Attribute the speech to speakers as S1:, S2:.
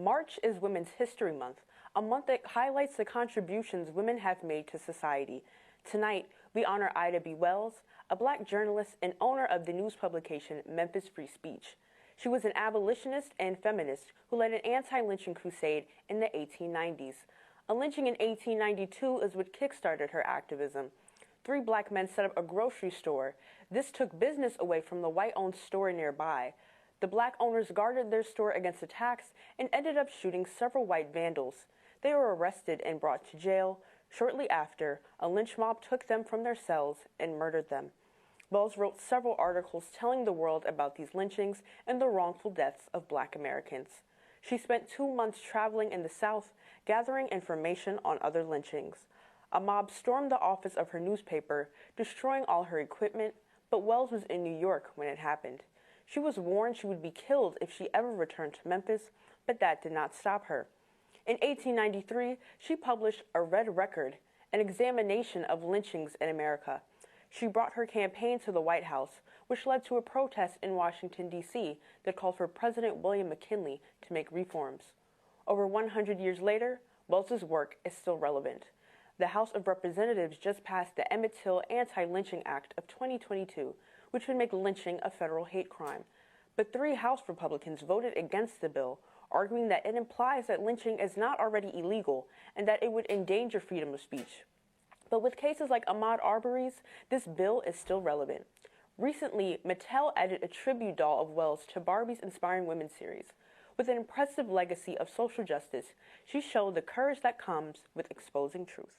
S1: March is Women's History Month, a month that highlights the contributions women have made to society. Tonight, we honor Ida B. Wells, a black journalist and owner of the news publication Memphis Free Speech. She was an abolitionist and feminist who led an anti-lynching crusade in the 1890s. A lynching in 1892 is what kickstarted her activism. 3 black men set up a grocery store. This took business away from the white-owned store nearby. The black owners guarded their store against attacks and ended up shooting several white vandals. They were arrested and brought to jail. Shortly after, a lynch mob took them from their cells and murdered them. Wells wrote several articles telling the world about these lynchings and the wrongful deaths of black Americans. She spent 2 months traveling in the South, gathering information on other lynchings. A mob stormed the office of her newspaper, destroying all her equipment, but Wells was in New York when it happened. She was warned she would be killed if she ever returned to Memphis, but that did not stop her. In 1893, she published A Red Record, an examination of lynchings in America. She brought her campaign to the White House, which led to a protest in Washington, D.C. that called for President William McKinley to make reforms. Over 100 years later, Wells's work is still relevant. The House of Representatives just passed the Emmett Till Anti-Lynching Act of 2022, which would make lynching a federal hate crime. But 3 House Republicans voted against the bill, arguing that it implies that lynching is not already illegal and that it would endanger freedom of speech. But with cases like Ahmaud Arbery's, this bill is still relevant. Recently, Mattel added a tribute doll of Wells to Barbie's Inspiring Women series. With an impressive legacy of social justice, she showed the courage that comes with exposing truth.